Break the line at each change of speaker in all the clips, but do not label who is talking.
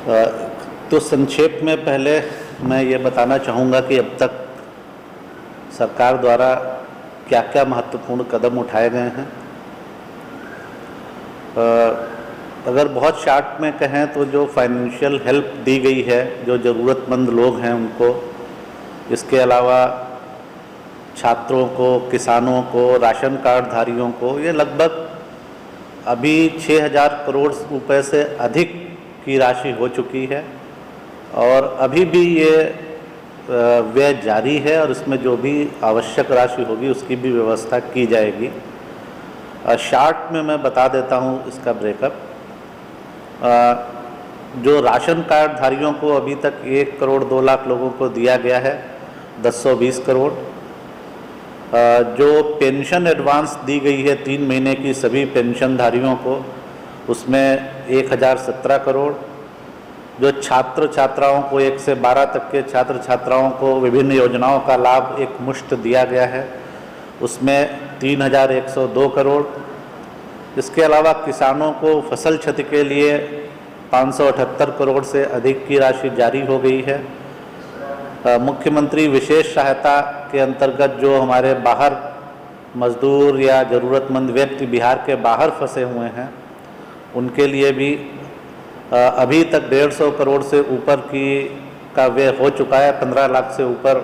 तो संक्षेप में पहले मैं ये बताना चाहूँगा कि अब तक सरकार द्वारा क्या क्या महत्वपूर्ण कदम उठाए गए हैं। अगर बहुत शॉर्ट में कहें तो जो फाइनेंशियल हेल्प दी गई है जो ज़रूरतमंद लोग हैं उनको, इसके अलावा छात्रों को, किसानों को, राशन कार्ड धारियों को, ये लगभग अभी 6,000 करोड़ रुपए से अधिक की राशि हो चुकी है और अभी भी ये व्यय जारी है और इसमें जो भी आवश्यक राशि होगी उसकी भी व्यवस्था की जाएगी। शॉर्ट में मैं बता देता हूँ इसका ब्रेकअप। जो राशन कार्ड धारियों को अभी तक 1 करोड़ 2 लाख लोगों को दिया गया है, 1020 करोड़। जो पेंशन एडवांस दी गई है 3 महीने की सभी पेंशनधारियों को, उसमें 1017 करोड़। जो छात्र छात्राओं को 1 से 12 तक के छात्र छात्राओं को विभिन्न योजनाओं का लाभ एक मुश्त दिया गया है, उसमें 3,102 करोड़। इसके अलावा किसानों को फसल क्षति के लिए 578 करोड़ से अधिक की राशि जारी हो गई है। मुख्यमंत्री विशेष सहायता के अंतर्गत जो हमारे बाहर मजदूर या ज़रूरतमंद व्यक्ति बिहार के बाहर फंसे हुए हैं उनके लिए भी अभी तक 150 करोड़ से ऊपर का व्यय हो चुका है। 15 लाख से ऊपर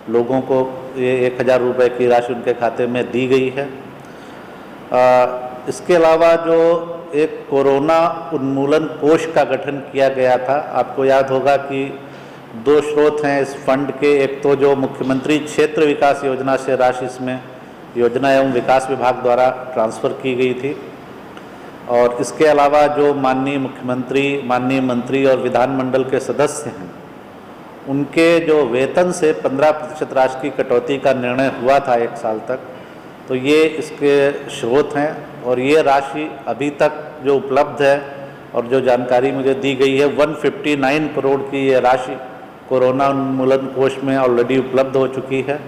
लोगों को ये 1,000 रुपये की राशि उनके खाते में दी गई है। इसके अलावा जो एक कोरोना उन्मूलन कोष का गठन किया गया था, आपको याद होगा कि 2 स्रोत हैं इस फंड के। एक तो जो मुख्यमंत्री क्षेत्र विकास योजना से राशि इसमें योजना एवं विकास विभाग द्वारा ट्रांसफ़र की गई थी और इसके अलावा जो माननीय मुख्यमंत्री, माननीय मंत्री और विधानमंडल के सदस्य हैं उनके जो वेतन से 15% राशि की कटौती का निर्णय हुआ था 1 साल तक, तो ये इसके स्रोत हैं और ये राशि अभी तक जो उपलब्ध है और जो जानकारी मुझे दी गई है 159 करोड़ की ये राशि कोरोना उन्मूलन कोष में ऑलरेडी उपलब्ध हो चुकी है।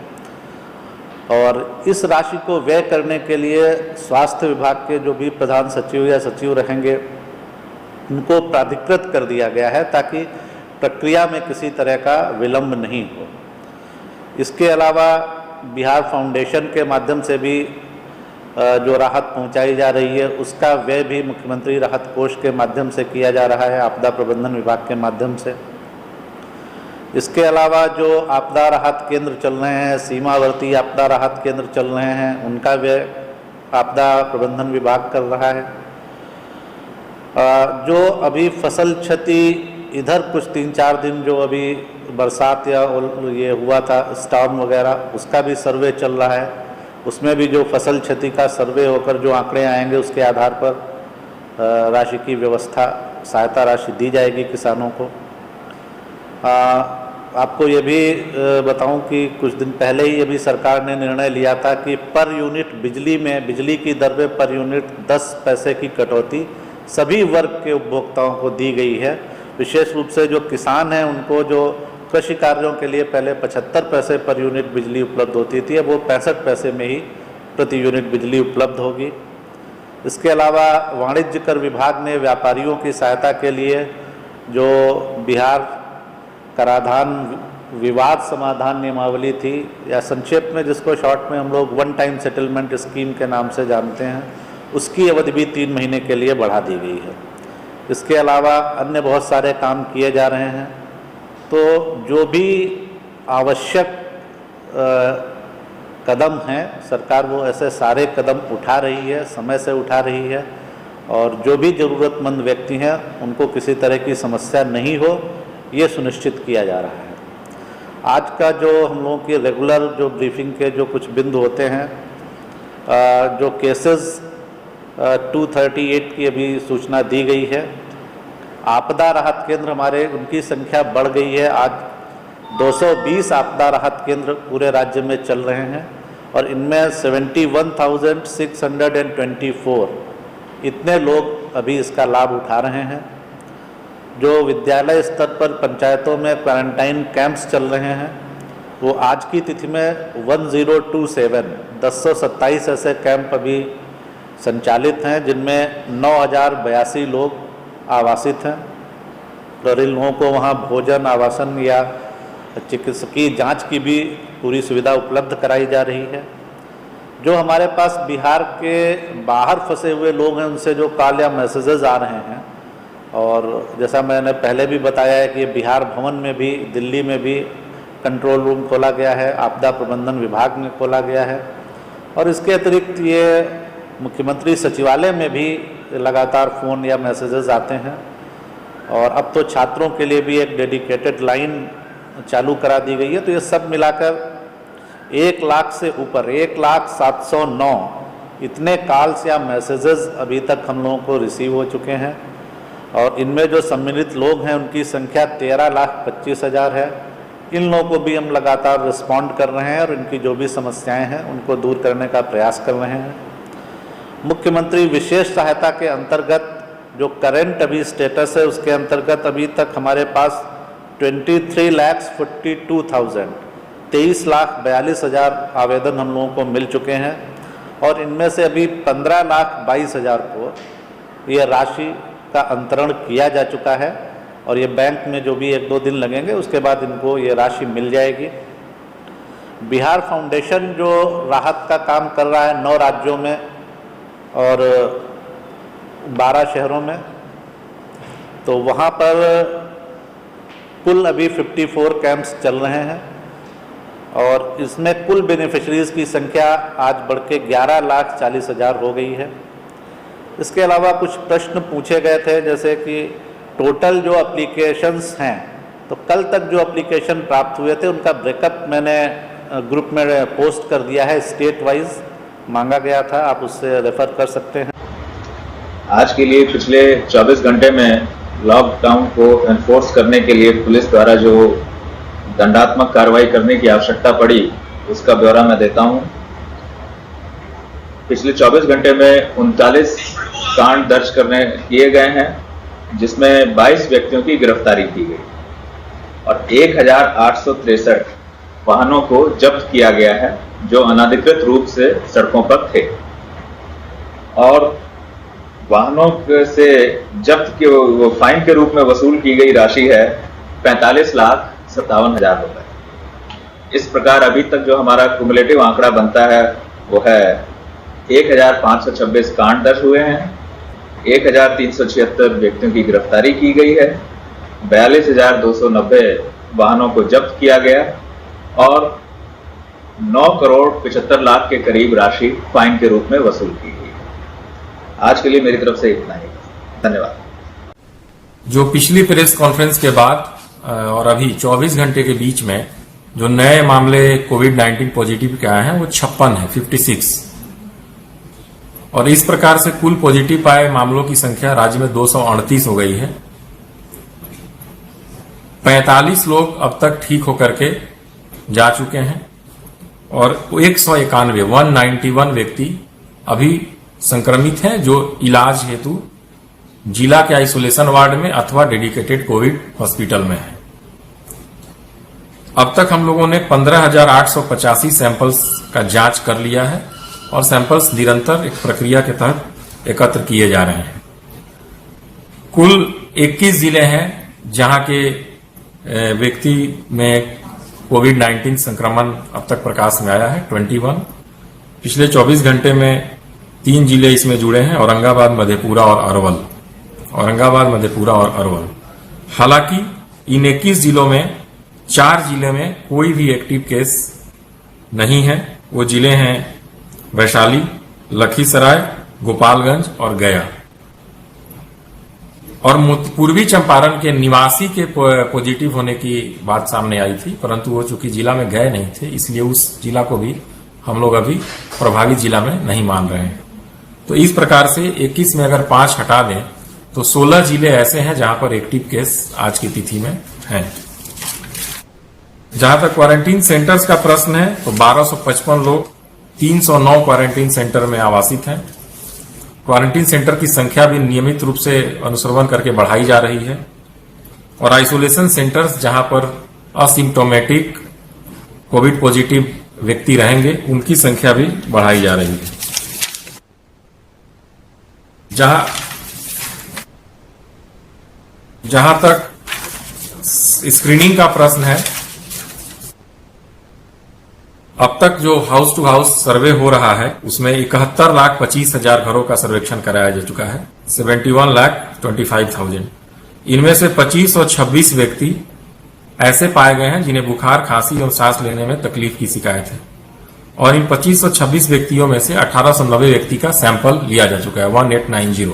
और इस राशि को व्यय करने के लिए स्वास्थ्य विभाग के जो भी प्रधान सचिव या सचिव रहेंगे उनको प्राधिकृत कर दिया गया है ताकि प्रक्रिया में किसी तरह का विलंब नहीं हो। इसके अलावा बिहार फाउंडेशन के माध्यम से भी जो राहत पहुंचाई जा रही है उसका व्यय भी मुख्यमंत्री राहत कोष के माध्यम से किया जा रहा है, आपदा प्रबंधन विभाग के माध्यम से। इसके अलावा जो आपदा राहत केंद्र चल रहे हैं, सीमावर्ती आपदा राहत केंद्र चल रहे हैं, उनका व्यय आपदा प्रबंधन विभाग कर रहा है। जो अभी फसल क्षति इधर कुछ 3-4 दिन जो अभी बरसात या ये हुआ था स्टॉर्म वगैरह, उसका भी सर्वे चल रहा है। उसमें भी जो फसल क्षति का सर्वे होकर जो आंकड़े आएंगे उसके आधार पर राशि की व्यवस्था, सहायता राशि दी जाएगी किसानों को। आपको ये भी बताऊं कि कुछ दिन पहले ही अभी सरकार ने निर्णय लिया था कि पर यूनिट बिजली में, बिजली की दर में पर यूनिट 10 पैसे की कटौती सभी वर्ग के उपभोक्ताओं को दी गई है। विशेष रूप से जो किसान हैं उनको जो कृषि कार्यों के लिए पहले 75 पैसे पर यूनिट बिजली उपलब्ध होती थी, अब वो 65 पैसे में ही प्रति यूनिट बिजली उपलब्ध होगी। इसके अलावा वाणिज्य कर विभाग ने व्यापारियों की सहायता के लिए जो बिहार कराधान विवाद समाधान नियमावली थी, या संक्षेप में जिसको शॉर्ट में हम लोग वन टाइम सेटलमेंट स्कीम के नाम से जानते हैं, उसकी अवधि भी 3 महीने के लिए बढ़ा दी गई है। इसके अलावा अन्य बहुत सारे काम किए जा रहे हैं। तो जो भी आवश्यक कदम हैं सरकार वो ऐसे सारे कदम उठा रही है, समय से उठा रही है और जो भी ज़रूरतमंद व्यक्ति हैं उनको किसी तरह की समस्या नहीं हो ये सुनिश्चित किया जा रहा है। आज का जो हम लोगों की रेगुलर जो ब्रीफिंग के जो कुछ बिंदु होते हैं, जो केसेस 238 की अभी सूचना दी गई है। आपदा राहत केंद्र हमारे उनकी संख्या बढ़ गई है, आज 220 आपदा राहत केंद्र पूरे राज्य में चल रहे हैं और इनमें 71,624 इतने लोग अभी इसका लाभ उठा रहे हैं। जो विद्यालय स्तर पर पंचायतों में क्वारंटाइन कैंप्स चल रहे हैं वो आज की तिथि में 1027 ऐसे कैंप अभी संचालित हैं जिनमें 9,082 लोग आवासित हैं। और इन लोगों को वहाँ भोजन, आवासन या चिकित्सकीय जांच की भी पूरी सुविधा उपलब्ध कराई जा रही है। जो हमारे पास बिहार के बाहर फंसे हुए लोग हैं, उनसे जो कॉल या मैसेजेस आ रहे हैं, और जैसा मैंने पहले भी बताया है कि बिहार भवन में भी, दिल्ली में भी कंट्रोल रूम खोला गया है, आपदा प्रबंधन विभाग में खोला गया है, और इसके अतिरिक्त ये मुख्यमंत्री सचिवालय में भी लगातार फ़ोन या मैसेजेस आते हैं। और अब तो छात्रों के लिए भी एक डेडिकेटेड लाइन चालू करा दी गई है। तो ये सब मिलाकर 1 लाख से ऊपर, 1,07,9 इतने कॉल्स या मैसेजेस अभी तक हम लोगों को रिसीव हो चुके हैं, और इनमें जो सम्मिलित लोग हैं उनकी संख्या 13,25,000 है। इन लोगों को भी हम लगातार रिस्पॉन्ड कर रहे हैं और इनकी जो भी समस्याएं हैं उनको दूर करने का प्रयास कर रहे हैं। मुख्यमंत्री विशेष सहायता के अंतर्गत जो करंट अभी स्टेटस है, उसके अंतर्गत अभी तक हमारे पास 23,42,000 23,42,000 आवेदन हम लोगों को मिल चुके हैं, और इनमें से अभी 15,22,000 को ये राशि का अंतरण किया जा चुका है, और ये बैंक में जो भी 1-2 दिन लगेंगे उसके बाद इनको ये राशि मिल जाएगी। बिहार फाउंडेशन जो राहत का काम कर रहा है 9 राज्यों में और 12 शहरों में, तो वहाँ पर कुल अभी 54 कैंप्स चल रहे हैं, और इसमें कुल बेनिफिशरीज़ की संख्या आज बढ़ के 11,40,000 हो गई है। इसके अलावा कुछ प्रश्न पूछे गए थे, जैसे कि टोटल जो एप्लीकेशंस हैं, तो कल तक जो एप्लीकेशन प्राप्त हुए थे उनका ब्रेकअप मैंने ग्रुप में पोस्ट कर दिया है, स्टेट वाइज मांगा गया था, आप उससे रेफर कर सकते हैं।
आज के लिए पिछले 24 घंटे में लॉकडाउन को एनफोर्स करने के लिए पुलिस द्वारा जो दंडात्मक कार्रवाई करने की आवश्यकता पड़ी, उसका ब्यौरा मैं देता हूं। पिछले 24 घंटे में 39 कांड दर्ज किए गए हैं, जिसमें 22 व्यक्तियों की गिरफ्तारी की गई, और 1,863 वाहनों को जब्त किया गया है जो अनधिकृत रूप से सड़कों पर थे, और वाहनों से जब्त के वो फाइन के रूप में वसूल की गई राशि है 45,57,000 रुपए। इस प्रकार अभी तक जो हमारा कुमुलेटिव आंकड़ा बनता है वो है 1,526 कांड दर्ज हुए हैं, 1,376 व्यक्तियों की गिरफ्तारी की गई है, 42,290 वाहनों को जब्त किया गया, और 9,75,00,000 के करीब राशि फाइन के रूप में वसूल की गई। आज के लिए मेरी तरफ से इतना ही, धन्यवाद।
जो पिछली प्रेस कॉन्फ्रेंस के बाद और अभी 24 घंटे के बीच में जो नए मामले कोविड-19 पॉजिटिव के आए हैं वो 56 है, 56, और इस प्रकार से कुल पॉजिटिव पाए मामलों की संख्या राज्य में 238 हो गई है। 45 लोग अब तक ठीक होकर के जा चुके हैं, और 191 व्यक्ति अभी संक्रमित हैं जो इलाज हेतु जिला के आइसोलेशन वार्ड में अथवा डेडिकेटेड कोविड हॉस्पिटल में है। अब तक हम लोगों ने 15,885 सैंपल्स का जांच कर लिया है, और सैंपल्स निरंतर एक प्रक्रिया के तहत एकत्र किए जा रहे हैं। कुल 21 जिले हैं जहां के व्यक्ति में कोविड-19 संक्रमण अब तक प्रकाश में आया है, 21। पिछले 24 घंटे में 3 जिले इसमें जुड़े हैं, औरंगाबाद, मधेपुरा और अरवल। हालांकि इन 21 जिलों में 4 जिले में कोई भी एक्टिव केस नहीं है। वो जिले हैं वैशाली, लखीसराय, गोपालगंज और गया। और पूर्वी चंपारण के निवासी के पॉजिटिव होने की बात सामने आई थी, परंतु वो चूंकि जिला में गए नहीं थे, इसलिए उस जिला को भी हम लोग अभी प्रभावित जिला में नहीं मान रहे हैं। तो इस प्रकार से 21 में अगर 5 हटा दें तो 16 जिले ऐसे हैं जहां पर एक्टिव केस आज की तिथि में हैं। जहां तक क्वारंटीन सेंटर्स का प्रश्न है तो 1255 लोग 309 क्वारंटीन सेंटर में आवासित हैं। क्वारंटीन सेंटर की संख्या भी नियमित रूप से अनुश्रवण करके बढ़ाई जा रही है, और आइसोलेशन सेंटर्स जहां पर असिम्प्टोमेटिक कोविड पॉजिटिव व्यक्ति रहेंगे उनकी संख्या भी बढ़ाई जा रही है। जहां तक स्क्रीनिंग का प्रश्न है। अब तक जो हाउस टू हाउस सर्वे हो रहा है उसमें 71,25,000 घरों का सर्वेक्षण कराया जा चुका है, 71,25,000। इनमें से 25 और 26 व्यक्ति ऐसे पाए गए हैं जिन्हें बुखार, खांसी और सांस लेने में तकलीफ की शिकायत है, और इन 25 और 26 व्यक्तियों में से 1890 व्यक्ति का सैंपल लिया जा चुका है, 1890।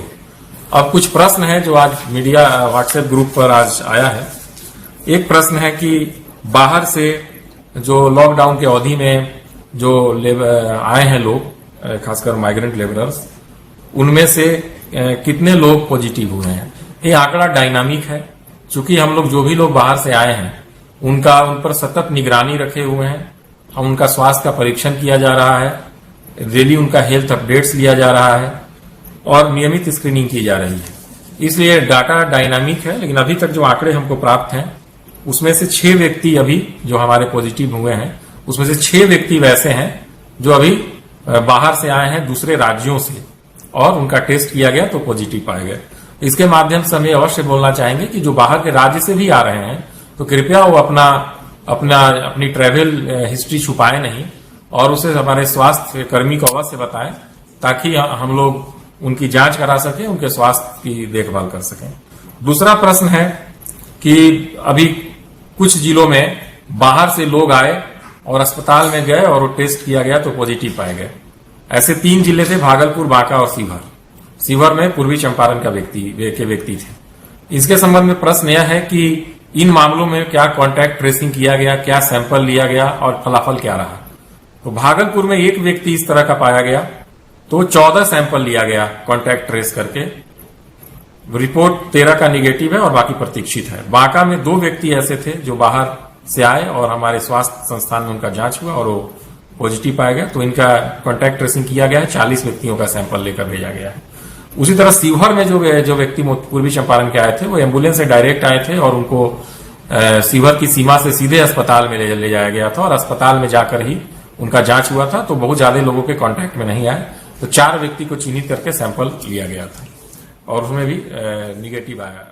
अब कुछ प्रश्न है जो आज मीडिया व्हाट्सएप ग्रुप पर आज आया है। एक प्रश्न है कि बाहर से जो लॉकडाउन की अवधि में जो आए हैं लोग, खासकर माइग्रेंट लेबरर्स, उनमें से कितने लोग पॉजिटिव हुए हैं। ये आंकड़ा डायनामिक है, चूंकि हम लोग जो भी लोग बाहर से आए हैं उन पर सतत निगरानी रखे हुए हैं। हम उनका स्वास्थ्य का परीक्षण किया जा रहा है, डेली उनका हेल्थ अपडेट्स लिया जा रहा है और नियमित स्क्रीनिंग की जा रही है। इसलिए डाटा डायनामिक है, लेकिन अभी तक जो आंकड़े हमको प्राप्त हैं उसमें से 6 व्यक्ति अभी जो हमारे पॉजिटिव हुए हैं, उसमें से 6 व्यक्ति वैसे हैं जो अभी बाहर से आए हैं दूसरे राज्यों से, और उनका टेस्ट किया गया तो पॉजिटिव पाए गए। इसके माध्यम से हम ये अवश्य बोलना चाहेंगे कि जो बाहर के राज्य से भी आ रहे हैं तो कृपया वो अपनी ट्रैवल हिस्ट्री छुपाए नहीं और उसे हमारे स्वास्थ्य कर्मी को अवश्य बताएं, ताकि हम लोग उनकी जांच करा सकें, उनके स्वास्थ्य की देखभाल कर सकें। दूसरा प्रश्न है कि अभी कुछ जिलों में बाहर से लोग आए और अस्पताल में गए और वो टेस्ट किया गया तो पॉजिटिव पाए गए। ऐसे 3 जिले थे, भागलपुर, बांका और सीवर। सीवर में पूर्वी चंपारण के व्यक्ति थे। इसके संबंध में प्रश्न यह है कि इन मामलों में क्या कॉन्टैक्ट ट्रेसिंग किया गया, क्या सैंपल लिया गया और फलाफल क्या रहा। तो भागलपुर में 1 व्यक्ति इस तरह का पाया गया तो 14 सैंपल लिया गया कॉन्टैक्ट ट्रेस करके, रिपोर्ट 13 का निगेटिव है और बाकी प्रतीक्षित है। बांका में 2 व्यक्ति ऐसे थे जो बाहर से आए और हमारे स्वास्थ्य संस्थान में उनका जांच हुआ और वो पॉजिटिव पाया गया, तो इनका कॉन्टैक्ट ट्रेसिंग किया गया है, 40 व्यक्तियों का सैंपल लेकर भेजा गया है। उसी तरह सीवर में जो व्यक्ति पूर्वी चंपारण के आए थे वो एम्बुलेंस से डायरेक्ट आए थे और उनको सीवर की सीमा से सीधे अस्पताल में ले जाया गया था और अस्पताल में जाकर ही उनका जांच हुआ था, तो बहुत ज्यादा लोगों के कांटेक्ट में नहीं आए। तो 4 व्यक्ति को चिन्हित करके सैंपल लिया गया था और उसमें भी निगेटिव आया।